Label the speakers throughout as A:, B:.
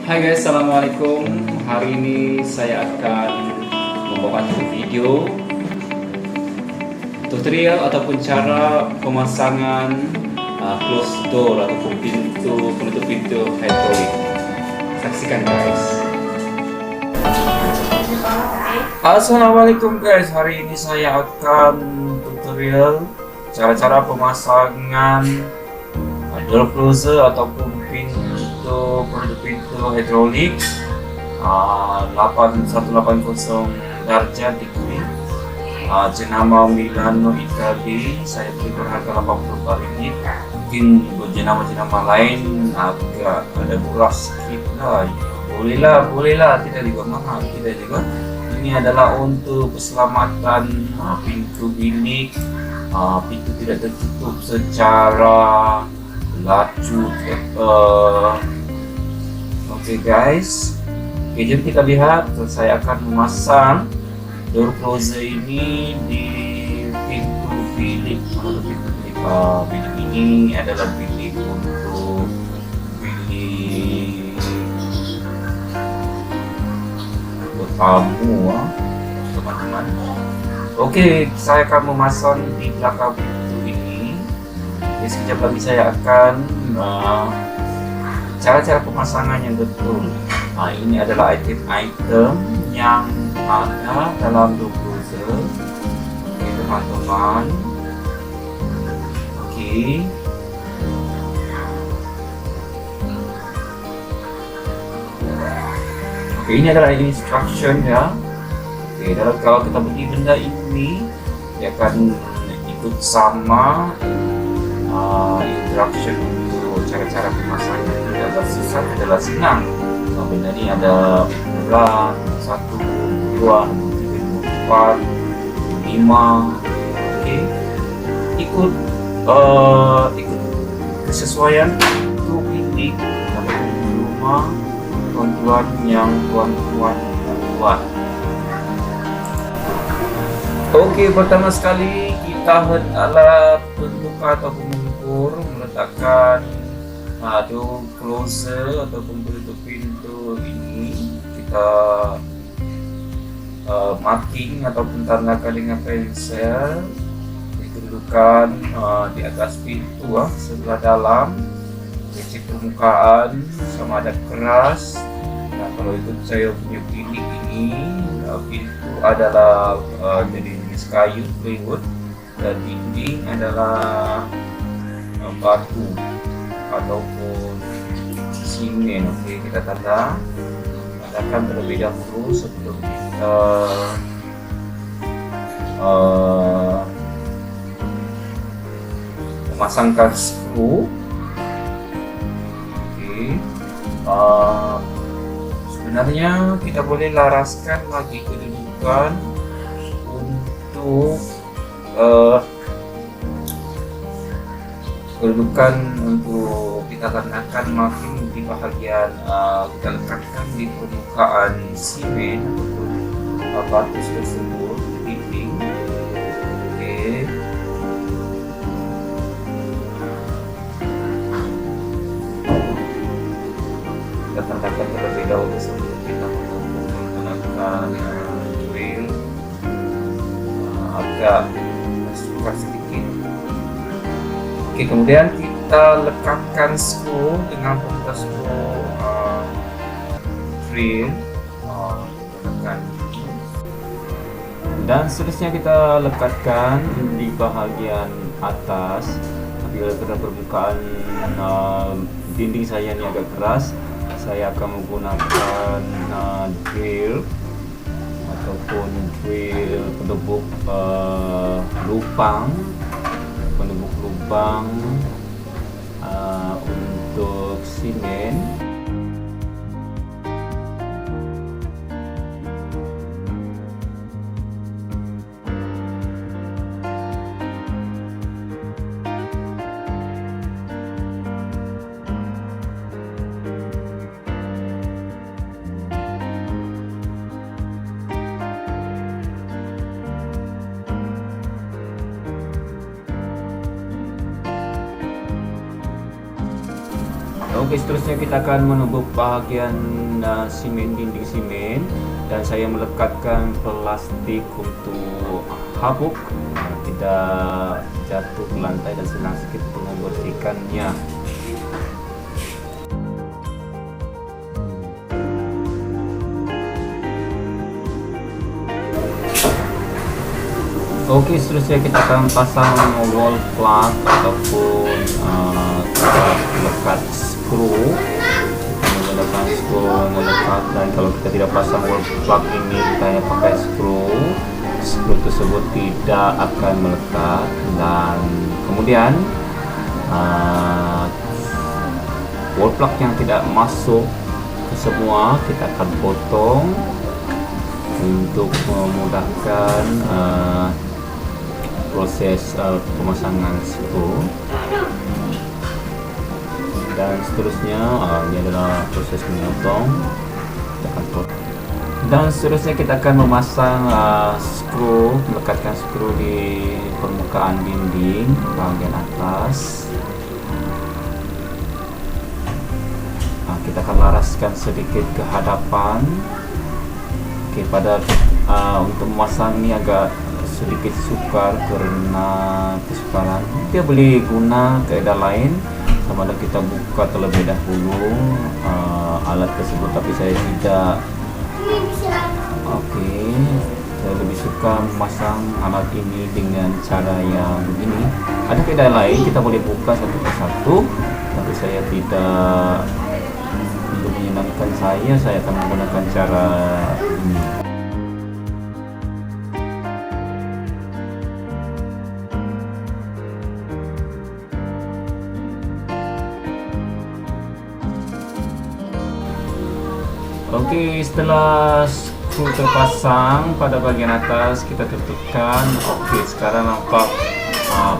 A: Hai guys, assalamualaikum. Hari ini saya akan membawakan satu video tutorial ataupun cara pemasangan close door ataupun penutup pintu hidrolik. Saksikan guys. Assalamualaikum guys, hari ini saya akan tutorial cara-cara pemasangan door closer ataupun penutup pintu hidrolik 8180 darjah degree, jenama Milano Italia. Saya berikan harga 80 ringgit. Mungkin buat jenama lain agak ada murah sedikit lah. Bolehlah, tidak juga mahal, tidak juga. Ini adalah untuk keselamatan pintu bilik. Pintu tidak tertutup secara lacu. Oke guys, jom kita lihat. Saya akan memasang door closer ini di pintu bilik. Bilik ini adalah bilik untuk bilik tamu, teman-teman. Oke, saya akan memasang di belakang pintu ini. Sekejap lagi saya akan cara-cara pemasangan yang betul. Ini adalah item-item yang ada dalam door closer. Oke teman-teman. Oke, ini adalah instruction ya. Oke, kalau kita beli benda ini, dia akan ikut sama instruction untuk cara-cara pemasangan. Adalah susah, adalah senang. Benda ini ada ukuran 1, 2, 3, 4, 5. Oke, ikut kesesuaian untuk bilik ataupun rumah tuan-tuan yang tuan-tuan buat. Oke, pertama sekali kita adalah pembuka atau mengukur, meletakkan door closer ataupun penutup pintu ini. Kita marking ataupun tandakan dengan pensel, dikedudukan di atas pintu sebelah dalam. Cek permukaan sama ada keras. Nah, kalau ikut saya punya bilik ini, pintu adalah dari jenis kayu plywood dan dinding adalah batu ataupun semen. Oke, kita tandakan terlebih dahulu sebelum kita memasangkan skru. Sebenarnya kita boleh laraskan lagi kedudukan untuk kita tandakan makin di bahagian kita lekatkan di permukaan semen ataupun batu tersebut di dinding. Oke. Kita tandakan terlebih dahulu sebelum kita menggunakan drill. Agak suka sedikit. Oke, kemudian kita lekatkan skru dengan pembuka skru drill. Dan seterusnya kita lekatkan di bahagian atas. Apabila pada permukaan dinding saya ini agak keras, saya akan menggunakan drill ataupun drill penebuk lubang untuk semen. Oke
B: Oke, seterusnya kita akan menubuk bahagian simen, dinding simen, dan saya melekatkan plastik untuk habuk, tidak jatuh ke lantai dan senang sedikit membersihkannya. Oke, seterusnya kita akan pasang wall plug ataupun lekat skru. Kita menggunakan skru melekat, dan kalau kita tidak pasang wall plug ini, kita hanya pakai skru tersebut tidak akan melekat. Dan kemudian wall plug yang tidak masuk ke semua kita akan potong untuk memudahkan proses pemasangan skru. Dan seterusnya ini adalah proses memotong. Dan seterusnya kita akan memasang skru, melekatkan skru di permukaan dinding bagian atas. Kita akan laraskan sedikit ke hadapan. Oke, untuk memasang ini agak sedikit sukar karena kesukaran. Kita boleh guna keadaan lain, sama ada kita buka terlebih dahulu alat tersebut, tapi saya tidak. Oke, saya lebih suka memasang alat ini dengan cara yang begini. Ada keadaan lain kita boleh buka satu persatu, tapi saya tidak. Untuk menyenangkan saya akan menggunakan cara ini. Oke, setelah skru terpasang pada bagian atas, kita tutupkan. Oke, sekarang nampak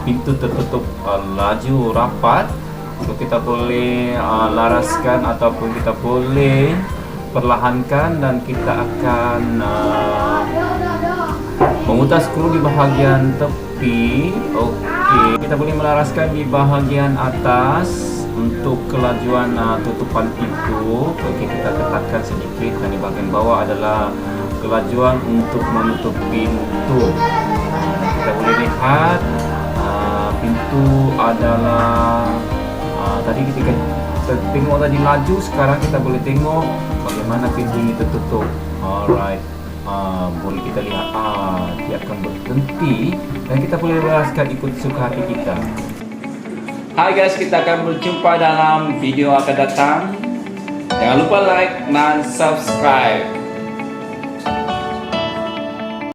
B: pintu tertutup laju rapat. So, kita boleh laraskan ataupun kita boleh perlahankan, dan kita akan memutar skru di bahagian tepi. Oke, kita boleh melaraskan di bahagian atas untuk kelajuan tutupan pintu. Oke, kita ketatkan sedikit, dan di bagian bawah adalah kelajuan untuk menutup pintu. Kita boleh lihat pintu adalah tadi ketika kita tengok tadi laju, sekarang kita boleh tengok bagaimana pintu ini tertutup. Alright, boleh kita lihat dia akan berhenti, dan kita boleh laraskan ikut suka hati kita. Hai guys, kita akan berjumpa dalam video akan datang. Jangan lupa like dan subscribe.